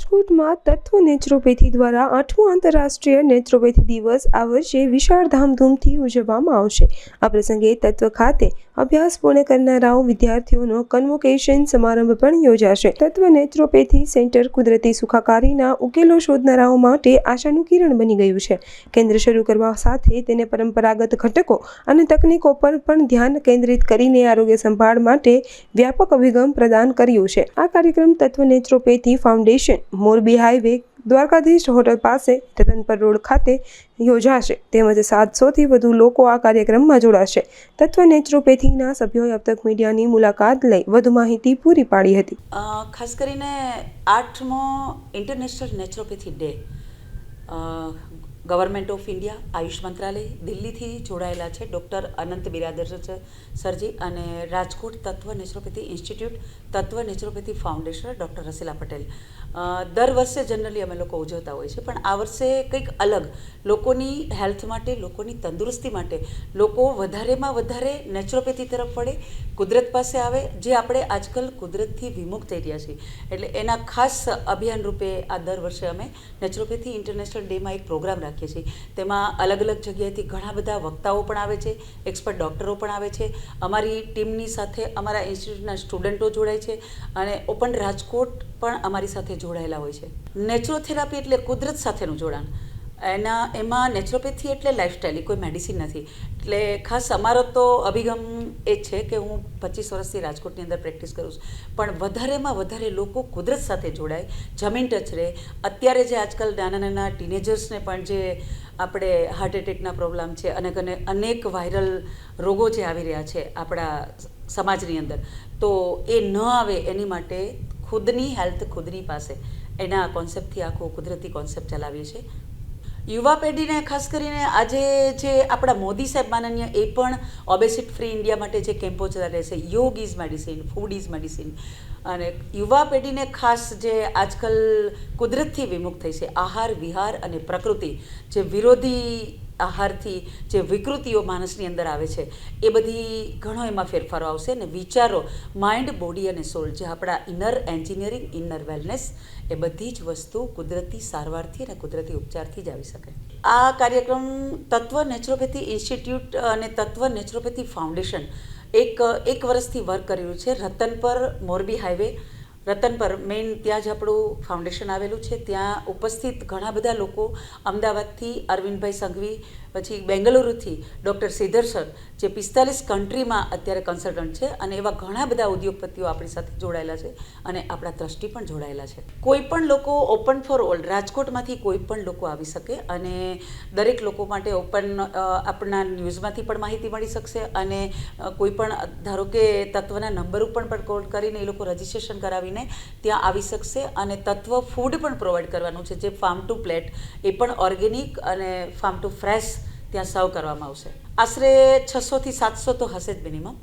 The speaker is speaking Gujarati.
રાજકોટમાં તત્વ નેચરોપેથી દ્વારા 8મો આંતરરાષ્ટ્રીય નેચરોપેથી દિવસ આ વર્ષે વિશાળ ધામધૂમથી ઉજવવામાં આવશે। આ પ્રસંગે તત્વ ખાતે અભ્યાસ પૂર્ણ કરનારાઓ વિદ્યાર્થીઓનો કન્વોકેશન સમારંભ પણ યોજાશે। તત્વ નેચરોપેથી સેન્ટર કુદરતી સુખાકારીના ઉકેલો શોધનારાઓ માટે આશાનું કિરણ બની ગયું છે। કેન્દ્ર શરૂ કરવા સાથે તેને પરંપરાગત ઘટકો અને તકનીકો પર પણ ધ્યાન કેન્દ્રિત કરીને આરોગ્ય સંભાળ માટે વ્યાપક અભિગમ પ્રદાન કર્યું છે। આ કાર્યક્રમ તત્વ naturopathy foundation Morbi highway Dwarkadhish hotel પાસે રતનપર રોડ ખાતે યોજાશે। તેમજ 700થી વધુ લોકો આ કાર્યક્રમમાં જોડાશે। તત્વ નેચરોપેથીના સભ્યોએ अब तक મીડિયાની મુલાકાત લઈ વધુ માહિતી પૂરી પાડી હતી। ખાસ કરીને 8મો international naturopathy day government of India Ayush મંત્રાલય દિલ્હીથી જોડાયેલા છે ડૉક્ટર અનંત બિરાદર સરજી અને રાજકોટ તત્વ નેચરોપેથી ઇન્સ્ટિટ્યૂટ તત્વ નેચરોપેથી ફાઉન્ડેશન ડૉક્ટર રસીલા પટેલ દર વર્ષે જનરલી અમે લોકો ઉજવતા હોય છે, પણ આ વર્ષે કંઈક અલગ લોકોની હેલ્થ માટે, લોકોની તંદુરસ્તી માટે લોકો વધારેમાં વધારે નેચરોપેથી તરફ વળે, કુદરત પાસે આવે, જે આપણે આજકાલ કુદરતથી વિમુખ થઈ રહ્યા છીએ। એટલે એના ખાસ અભિયાન રૂપે આ દર વર્ષે અમે નેચરોપેથી ઇન્ટરનેશનલ ડેમાં એક પ્રોગ્રામ રાખીએ છીએ। તેમાં અલગ અલગ જગ્યાએથી ઘણા બધા વક્તાઓ પણ આવે છે, એક્સપર્ટ ડૉક્ટરો પણ આવે છે, અમારી ટીમની સાથે અમારા ઇન્સ્ટિટ્યૂટના સ્ટુડન્ટો જોડાય છે અને ઓપન રાજકોટ પણ અમારી સાથે જોડાયેલા હોય છે। નેચરોથેરાપી એટલે કુદરત સાથેનું જોડાણ, એમાં નેચરોપેથી એટલે લાઈફસ્ટાઈલ, કોઈ મેડિસિન નથી। એટલે ખાસ અમારો તો અભિગમ એ છે કે હું 25 વર્ષથી રાજકોટની અંદર પ્રેક્ટિસ કરું છું, પણ વધારેમાં વધારે લોકો કુદરત સાથે જોડાય, જમીન ટચ રહે। અત્યારે જે આજકાલ નાના નાના ટીનેજર્સને પણ જે આપણે હાર્ટ એટેકના પ્રોબ્લેમ છે અને અનેક વાયરલ રોગો જે આવી રહ્યા છે આપણા સમાજની અંદર, તો એ ન આવે એની માટે ખુદની હેલ્થ ખુદની પાસે એના કોન્સેપ્ટથી આખો કુદરતી કોન્સેપ્ટ ચલાવીએ છીએ। યુવા પેઢીને ખાસ કરીને આજે જે આપણા મોદી સાહેબ માનનીય એ પણ ઓબેસિટી ફ્રી ઇન્ડિયા માટે જે કેમ્પો ચાલે છે, યોગ is medicine, food is medicine, અને યુવા પેઢીને ખાસ જે આજકાલ કુદરતથી વિમુખ થઈ છે, આહાર વિહાર અને પ્રકૃતિ, જે વિરોધી આહારથી જે વિકૃતિઓ માણસની અંદર આવે છે એ બધી ઘણો એમાં ફેરફારો આવશે અને વિચારો, માઇન્ડ, બોડી અને સોલ, જે આપણા ઇનર એન્જિનિયરિંગ, ઇનર વેલનેસ, એ બધી જ વસ્તુ કુદરતી સારવારથી અને કુદરતી ઉપચારથી જ આવી શકે। આ કાર્યક્રમ તત્વ નેચરોપેથી ઇન્સ્ટિટ્યૂટ અને તત્વ નેચરોપેથી ફાઉન્ડેશન એક વર્ષથી વર્ક કર્યું છે। રતનપર મોરબી હાઈવે રતનપર મેઇન ત્યાં જ આપણું ફાઉન્ડેશન આવેલું છે। ત્યાં ઉપસ્થિત ઘણા બધા લોકો, અમદાવાદથી અરવિંદભાઈ સંઘવી, પછી બેંગલુરુથી ડૉક્ટર શ્રીધર સર, જે 45 કન્ટ્રીમાં અત્યારે કન્સલ્ટન્ટ છે, અને એવા ઘણા બધા ઉદ્યોગપતિઓ આપણી સાથે જોડાયેલા છે અને આપણા ટ્રસ્ટી પણ જોડાયેલા છે। કોઈ પણ લોકો ઓપન ફોર ઓલ, રાજકોટમાંથી કોઈ પણ લોકો આવી શકે અને દરેક લોકો માટે ઓપન આપણા ન્યૂઝમાંથી પણ માહિતી મળી શકશે અને કોઈ પણ ધારો કે તત્વના નંબર ઉપર પણ કોલ કરીને એ લોકો રજિસ્ટ્રેશન કરાવીને ત્યાં આવી શકશે અને તત્વ ફૂડ પણ પ્રોવાઈડ કરવાનું છે, જે ફાર્મ ટુ પ્લેટ, એ પણ ઓર્ગેનિક અને ફાર્મ ટુ ફ્રેશ ત્યાં સર્વ કરવામાં આવશે। આશરે 600થી 700 તો હશે જ મિનિમમ।